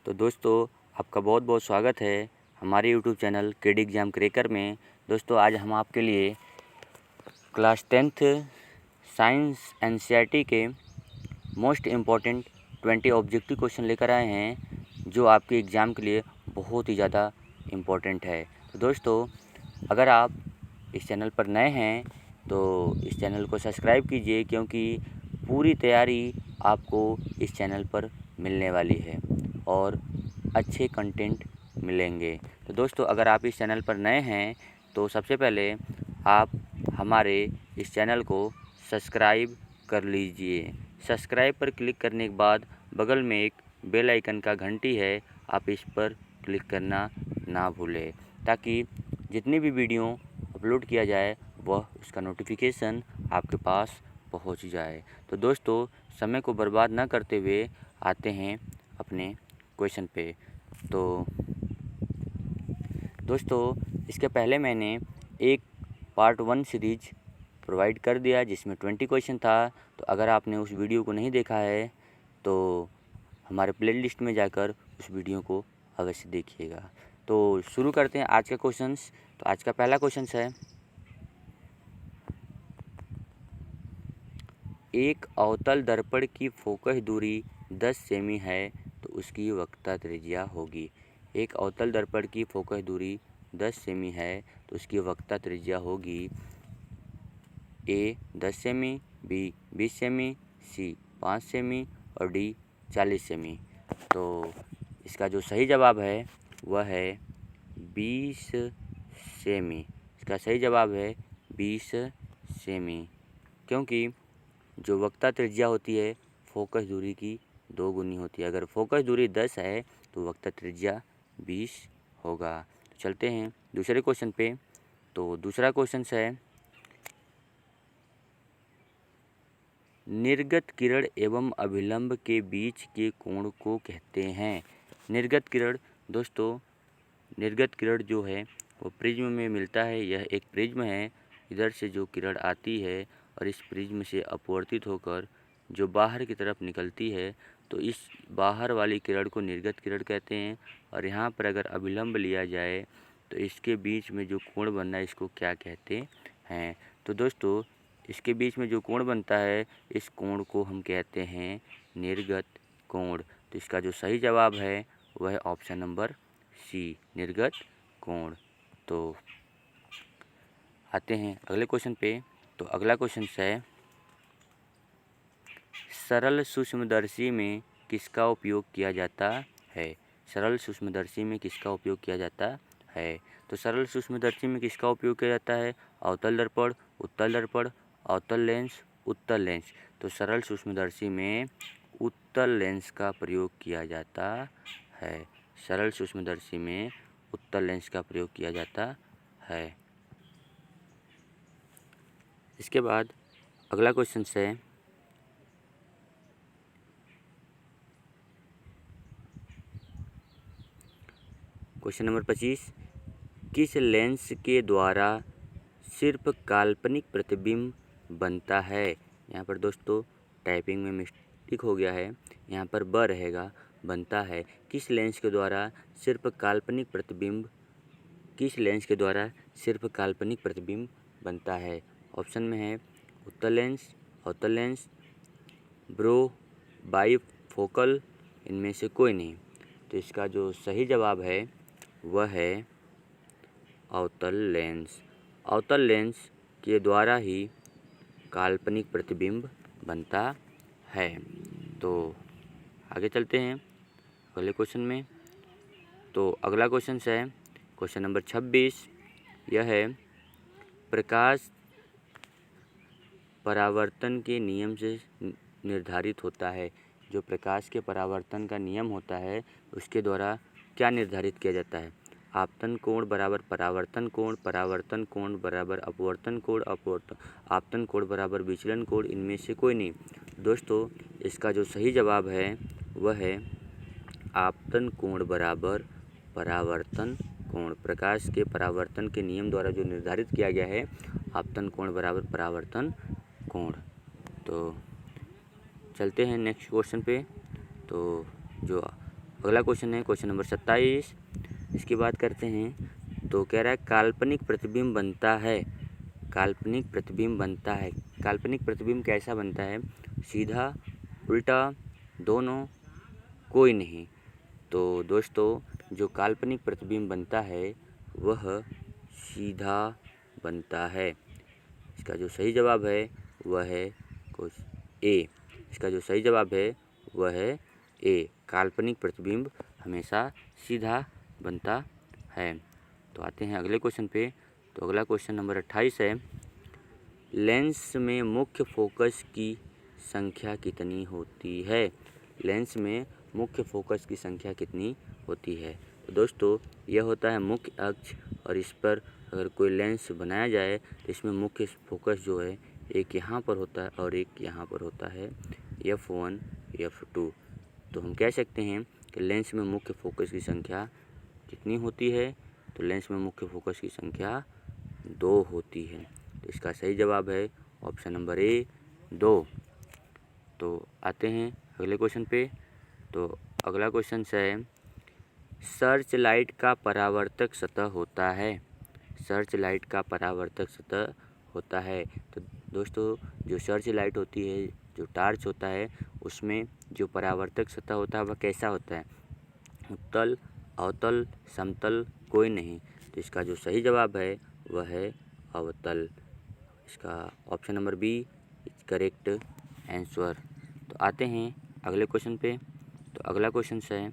तो दोस्तों, आपका बहुत बहुत स्वागत है हमारे YouTube channel KD exam cracker में। दोस्तों, आज हम आपके लिए क्लास 10th साइंस एनसीईआरटी के मोस्ट इम्पॉर्टेंट 20 ऑब्जेक्टिव क्वेश्चन लेकर आए हैं, जो आपके एग्ज़ाम के लिए बहुत ही ज़्यादा इम्पॉर्टेंट है। तो दोस्तों, अगर आप इस चैनल पर नए हैं तो इस चैनल को सब्सक्राइब कीजिए, क्योंकि पूरी तैयारी आपको इस चैनल पर मिलने वाली है और अच्छे कंटेंट मिलेंगे। तो दोस्तों, अगर आप इस चैनल पर नए हैं तो सबसे पहले आप हमारे इस चैनल को सब्सक्राइब कर लीजिए। सब्सक्राइब पर क्लिक करने के बाद बगल में एक बेल आइकन का घंटी है, आप इस पर क्लिक करना ना भूलें, ताकि जितनी भी वीडियो अपलोड किया जाए वह उसका नोटिफिकेशन आपके पास पहुंच जाए। तो दोस्तों, समय को बर्बाद ना करते हुए आते हैं अपने क्वेश्चन पे। तो दोस्तों, इसके पहले मैंने एक पार्ट 1 सीरीज प्रोवाइड कर दिया जिसमें 20 क्वेश्चन था। तो अगर आपने उस वीडियो को नहीं देखा है तो हमारे प्लेलिस्ट में जाकर उस वीडियो को अवश्य देखिएगा। तो शुरू करते हैं आज का क्वेश्चंस। तो आज का पहला क्वेश्चन है, एक अवतल दर्पण की फोकस दूरी 10 सेमी है तो उसकी वक्रता त्रिज्या होगी। एक अवतल दर्पण की फोकस दूरी 10 सेमी है तो उसकी वक्रता त्रिज्या होगी ए 10 सेमी, बी 20 सेमी, सी 5 सेमी और डी 40 सेमी। तो इसका जो सही जवाब है वह है 20 सेमी। इसका सही जवाब है 20 सेमी, क्योंकि जो वक्रता त्रिज्या होती है फोकस दूरी की 2 गुनी होती है। अगर फोकस दूरी 10 है तो वक्रता त्रिज्या 20 होगा। तो चलते हैं दूसरे क्वेश्चन पे। तो दूसरा क्वेश्चन है, निर्गत किरण एवं अभिलंब के बीच के कोण को कहते हैं। निर्गत किरण, दोस्तों, निर्गत किरण जो है वो प्रिज्म में मिलता है। यह एक प्रिज्म है। इधर से जो किरण आती है और इस प्रिज्म से अपवर्तित होकर जो बाहर की तरफ निकलती है, तो इस बाहर वाली किरण को निर्गत किरण कहते हैं। और यहाँ पर अगर अभिलंब लिया जाए तो इसके बीच में जो कोण बनना है इसको क्या कहते हैं। तो दोस्तों, इसके बीच में जो कोण बनता है इस कोण को हम कहते हैं निर्गत कोण। तो इसका जो सही जवाब है वह है ऑप्शन नंबर सी, निर्गत कोण। तो आते हैं अगले क्वेश्चन पे। तो अगला क्वेश्चन है, सरल सूक्ष्मदर्शी में किसका उपयोग किया जाता है। सरल सूक्ष्मदर्शी में किसका उपयोग किया जाता है। तो सरल सूक्ष्मदर्शी में किसका उपयोग किया जाता है, अवतल दर्पण, उत्तल दर्पण, अवतल लेंस, उत्तल लेंस। तो सरल सूक्ष्मदर्शी में उत्तल लेंस का प्रयोग किया जाता है। सरल सूक्ष्मदर्शी में उत्तल लेंस का प्रयोग किया जाता है। इसके बाद अगला क्वेश्चन है, क्वेश्चन नंबर 25, किस लेंस के द्वारा सिर्फ काल्पनिक प्रतिबिंब बनता है। यहाँ पर दोस्तों टाइपिंग में मिस्टेक हो गया है, यहाँ पर ब रहेगा, बनता है। किस लेंस के द्वारा सिर्फ काल्पनिक प्रतिबिंब, किस लेंस के द्वारा सिर्फ काल्पनिक प्रतिबिंब बनता है। ऑप्शन में है उत्तल लेंस, अवतल लेंस, ब्रो, बाईफोकल, इनमें से कोई नहीं। तो इसका जो सही जवाब है वह है अवतल लेंस। अवतल लेंस के द्वारा ही काल्पनिक प्रतिबिंब बनता है। तो आगे चलते हैं अगले क्वेश्चन में। तो अगला क्वेश्चन है क्वेश्चन नंबर 26। यह है, प्रकाश परावर्तन के नियम से निर्धारित होता है। जो प्रकाश के परावर्तन का नियम होता है उसके द्वारा क्या निर्धारित किया जाता है। आपतन कोण बराबर परावर्तन कोण, परावर्तन कोण बराबर अपवर्तन कोण, आपतन कोण बराबर विचलन कोण, इनमें से कोई नहीं। दोस्तों, इसका जो सही जवाब है वह है आपतन कोण बराबर परावर्तन कोण। प्रकाश के परावर्तन के नियम द्वारा जो निर्धारित किया गया है आपतन कोण बराबर परावर्तन कोण। तो चलते हैं नेक्स्ट क्वेश्चन पे। तो जो अगला क्वेश्चन है क्वेश्चन नंबर 27। इसकी बात करते हैं तो कह रहा है काल्पनिक प्रतिबिंब बनता है। काल्पनिक प्रतिबिंब बनता है। काल्पनिक प्रतिबिंब कैसा बनता है? सीधा, उल्टा, दोनों, कोई नहीं। तो दोस्तों जो काल्पनिक प्रतिबिंब बनता है वह सीधा बनता है। इसका जो सही जवाब है वह है ए। इसका जो सही जवाब है वह है ए। काल्पनिक प्रतिबिंब हमेशा सीधा बनता है। तो आते हैं अगले क्वेश्चन पे। तो अगला क्वेश्चन नंबर 28 है, लेंस में मुख्य फोकस की संख्या कितनी होती है? लेंस में मुख्य फोकस की संख्या कितनी होती है? तो दोस्तों यह होता है मुख्य अक्ष, और इस पर अगर कोई लेंस बनाया जाए तो इसमें मुख्य फोकस जो है एक यहाँ पर होता है और एक यहाँ पर होता है, F1 F2। तो हम कह सकते हैं कि लेंस में मुख्य फोकस की संख्या कितनी होती है? तो लेंस में मुख्य फोकस की संख्या 2 होती है। तो इसका सही जवाब है ऑप्शन नंबर ए, 2। तो आते हैं अगले क्वेश्चन पे। तो अगला क्वेश्चन है, सर्च लाइट का परावर्तक सतह होता है। सर्च लाइट का परावर्तक सतह होता है। तो दोस्तों जो सर्च लाइट होती है, जो टार्च होता है, उसमें जो परावर्तक सतह होता है वह कैसा होता है? उत्तल, अवतल, समतल, कोई नहीं। तो इसका जो सही जवाब है वह है अवतल। इसका option number B is correct answer. तो आते हैं अगले क्वेश्चन पे। तो अगला क्वेश्चन है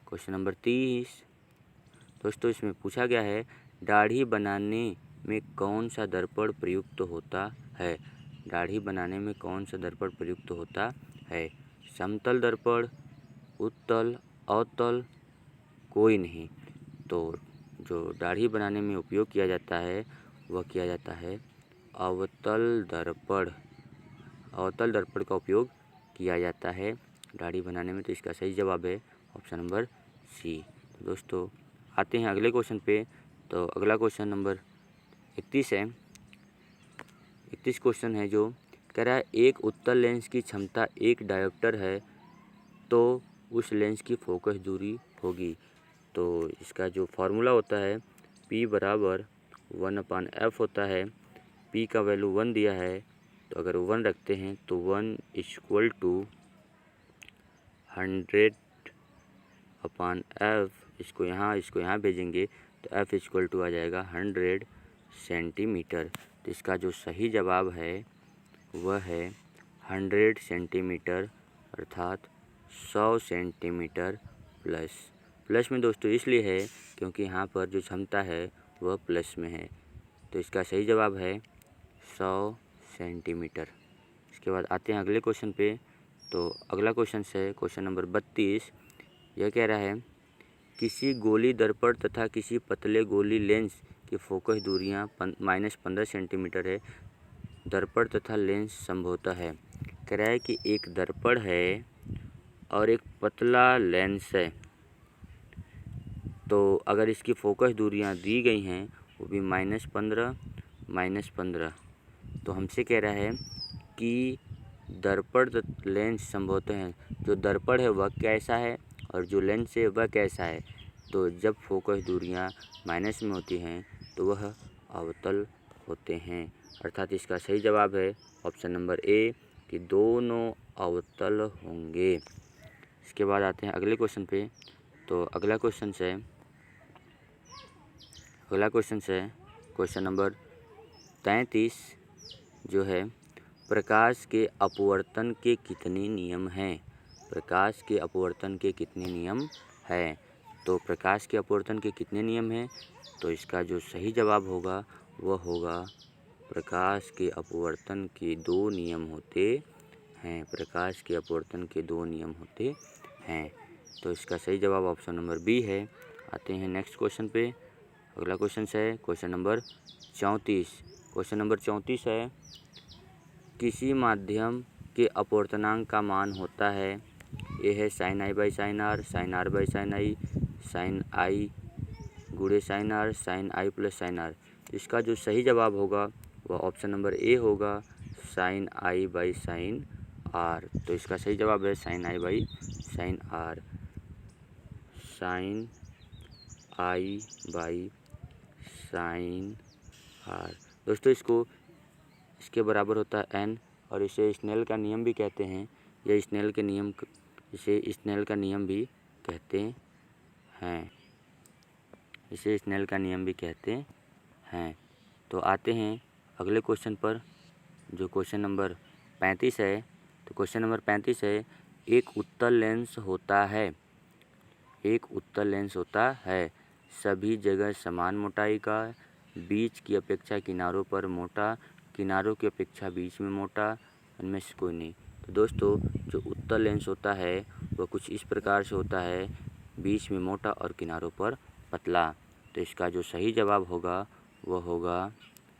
क्वेश्चन नंबर 30। दोस्तों इसमें पूछा गया है दाढ़ी बनाने में कौन सा दर्पण प्रयुक्त होता है? दाढ़ी बनाने में कौन सा दर्पण प्रयुक्त होता है? समतल दर्पण, उत्तल, अवतल, कोई नहीं। तो जो दाढ़ी बनाने में उपयोग किया जाता है वह किया जाता है अवतल दर्पण। अवतल दर्पण का उपयोग किया जाता है दाढ़ी बनाने में। तो इसका सही जवाब है ऑप्शन नंबर सी। तो दोस्तों आते हैं अगले क्वेश्चन पे। तो अगला क्वेश्चन नंबर 31 है। 31 क्वेश्चन है जो कह रहा है एक उत्तल लेंस की क्षमता 1 डायोप्टर है तो उस लेंस की फोकस दूरी होगी। तो इसका जो फार्मूला होता है P बराबर 1/f होता है। P का वैल्यू 1 दिया है, तो अगर 1 रखते हैं तो 1 इक्वल टू 100/f। इसको यहाँ भेजेंगे तो f इक्वल टू आ जाएगा 100 सेंटीमीटर। तो इसका जो सही जवाब है वह है 100 सेंटीमीटर, अर्थात 100 सेंटीमीटर प्लस। प्लस में दोस्तों इसलिए है क्योंकि यहाँ पर जो क्षमता है वह प्लस में है। तो इसका सही जवाब है 100 सेंटीमीटर। इसके बाद आते हैं अगले क्वेश्चन पे। तो अगला क्वेश्चन है क्वेश्चन नंबर 32। यह कह रहा है किसी गोली दर्पण तथा किसी पतले गोली लेंस की फोकस दूरियाँ -15 सेंटीमीटर है। दर्पण तथा लेंस संभवतः है। कह रहा है कि एक दर्पण है और एक पतला लेंस है। तो अगर इसकी फोकस दूरियां दी गई हैं वो भी -15 -15, तो हमसे कह रहा है कि दर्पण लेंस संभवतः है। जो दर्पण है वह कैसा है और जो लेंस है वह कैसा है? तो जब फोकस दूरियां माइनस में होती हैं तो वह अवतल होते हैं, अर्थात इसका सही जवाब है ऑप्शन नंबर ए कि दोनों अवतल होंगे। इसके बाद आते हैं अगले क्वेश्चन पे। तो अगला क्वेश्चन है क्वेश्चन नंबर 33 जो है प्रकाश के अपवर्तन के कितने नियम हैं? प्रकाश के अपवर्तन के कितने नियम हैं? तो प्रकाश के अपवर्तन के कितने नियम हैं? तो इसका जो सही जवाब होगा वह होगा प्रकाश के अपवर्तन के 2 नियम होते हैं। प्रकाश के अपवर्तन के 2 नियम होते हैं। तो इसका सही जवाब ऑप्शन नंबर बी है। आते हैं नेक्स्ट क्वेश्चन पे। अगला क्वेश्चन है क्वेश्चन नंबर 34। क्वेश्चन नंबर 34 है किसी माध्यम के अपवर्तनांक का मान होता है। ए है sin i by sin r, sin r by sin i, sin i गुणे sin r, sin i plus sin r। इसका जो सही जवाब होगा वह ऑप्शन नंबर ए होगा sin i by sin r। तो इसका सही जवाब है sin i by sin r। Sine I by sine R. दोस्तों इसके बराबर होता है n, और इसे स्नेल का नियम भी कहते हैं। इसे स्नेल का नियम भी कहते हैं। इसे स्नेल का नियम भी कहते हैं। तो आते हैं अगले क्वेश्चन पर, जो क्वेश्चन नंबर 35 है। तो क्वेश्चन नंबर 35 है, एक उत्तल लेंस होता है सभी जगह समान मोटाई का, बीच की अपेक्षा किनारों पर मोटा, किनारों की अपेक्षा बीच में मोटा, इनमें से कोई नहीं। तो दोस्तों जो उत्तल लेंस होता है वह कुछ इस प्रकार से होता है, बीच में मोटा और किनारों पर पतला। तो इसका जो सही जवाब होगा वह होगा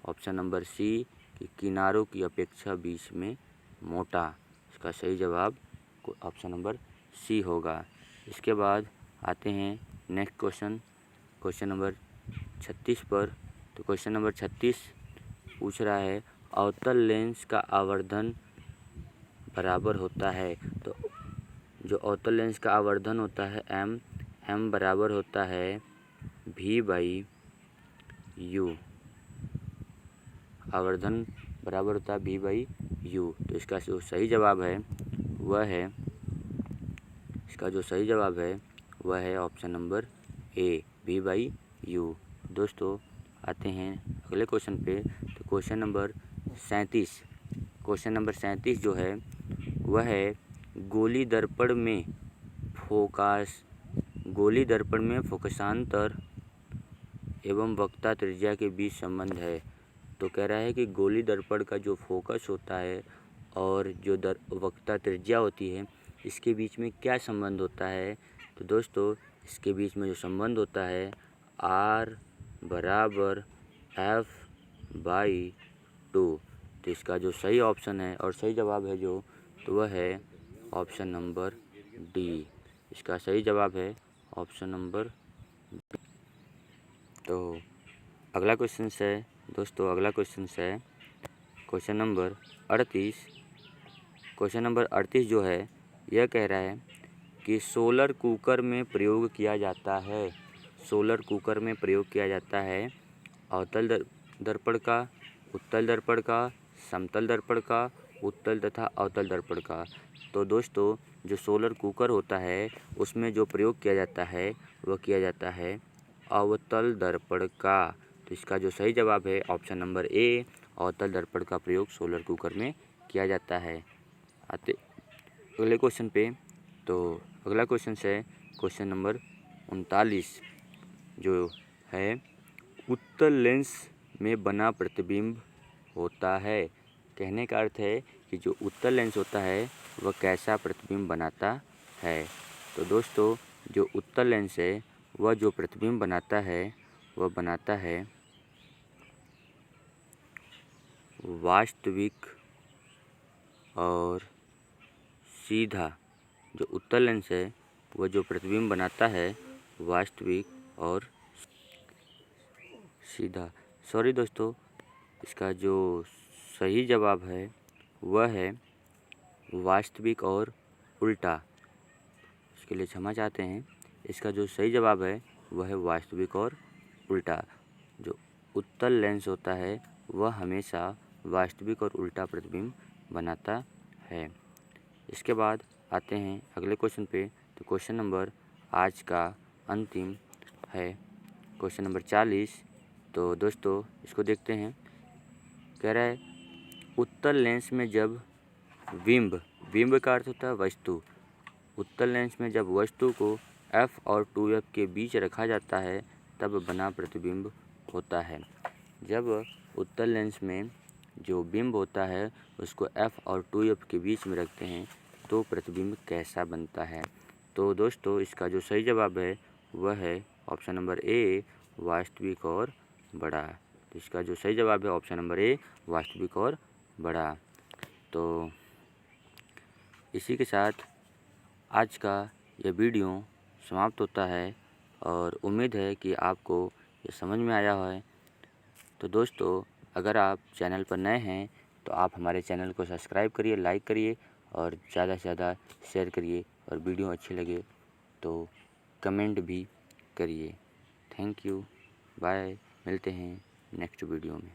ऑप्शन नंबर सी, कि किनारों की अपेक्षा बीच में मोटा। इसका सही जवाब ऑप्शन नंबर सी होगा। इसके बाद आते हैं नेक्स्ट क्वेश्चन नंबर 36 पर। तो क्वेश्चन नंबर 36 पूछ रहा है, अवतल लेंस का आवर्धन बराबर होता है। तो जो अवतल लेंस का आवर्धन होता है m बराबर होता है v बाई यू। आवर्धन बराबर होता है v बाई यू। तो इसका जो सही जवाब है वह है option number A, v by you. दोस्तों आते हैं अगले क्वेश्चन पे। तो क्वेश्चन नंबर 37 जो है वह है, गोली दर्पण में फोकसांतर एवं वक्ता त्रिज्या के बीच संबंध है। तो कह रहा है कि गोली दर्पण का जो फोकस होता है और जो वक्ता त्रिज्या होती है, इसके बीच में क्या संबंध होता है। तो दोस्तों इसके बीच में जो संबंध होता है, R बराबर F बाई 2। तो इसका जो सही ऑप्शन है और सही जवाब है तो वह है ऑप्शन नंबर डी। इसका सही जवाब है ऑप्शन नंबर। तो अगला क्वेश्चन है क्वेश्चन नंबर 38। क्वेश्चन नंबर 38 जो है यह कह रहा है कि सोलर कुकर में प्रयोग किया जाता है अवतल दर्पण का, उत्तल दर्पण का, समतल दर्पण का, उत्तल तथा अवतल दर्पण का। तो दोस्तों जो सोलर कुकर होता है उसमें जो प्रयोग किया जाता है वह किया जाता है अवतल दर्पण का। तो इसका जो सही जवाब है ऑप्शन नंबर ए, अवतल दर्पण का प्रयोग सोलर कुकर में किया जाता है। आते अगले क्वेश्चन पे। तो अगला क्वेश्चन है क्वेश्चन नंबर 39 जो है, उत्तल लेंस में बना प्रतिबिंब होता है। कहने का अर्थ है कि जो उत्तल लेंस होता है वह कैसा प्रतिबिंब बनाता है। तो दोस्तों जो उत्तल लेंस है वह जो प्रतिबिंब बनाता है वह बनाता है वास्तविक और सीधा। जो उत्तल लेंस है वह जो प्रतिबिंब बनाता है वास्तविक और सीधा। सॉरी दोस्तों, इसका जो सही जवाब है वह है वास्तविक और उल्टा। इसके लिए क्षमा चाहते हैं। इसका जो सही जवाब है वह है वास्तविक और उल्टा। जो उत्तल लेंस होता है वह हमेशा वास्तविक और उल्टा प्रतिबिंब बनाता है। इसके बाद आते हैं अगले क्वेश्चन पे। तो क्वेश्चन नंबर आज का अंतिम है क्वेश्चन नंबर 40। तो दोस्तों इसको देखते हैं। कह रहा है, उत्तल लेंस में जब बिंब का अर्थ होता है वस्तु। उत्तल लेंस में जब वस्तु को f और 2f के बीच रखा जाता है तब बना प्रतिबिंब होता है। जब उत्तल लेंस में जो बिंब होता है उसको f और 2f के बीच में रखते हैं तो प्रतिबिंब कैसा बनता है। तो दोस्तों इसका जो सही जवाब है वह है ऑप्शन नंबर ए, वास्तविक और बड़ा। तो इसका जो सही जवाब है ऑप्शन नंबर ए, वास्तविक और बड़ा। तो इसी के साथ आज का यह वीडियो समाप्त होता है और उम्मीद है कि आपको ये समझ में आया है। तो दोस्तों अगर आप चैनल पर नए हैं तो आप हमारे चैनल को सब्सक्राइब करिए, लाइक करिए और ज़्यादा से ज़्यादा शेयर करिए, और वीडियो अच्छी लगे तो कमेंट भी करिए। थैंक यू, बाय, मिलते हैं नेक्स्ट वीडियो में।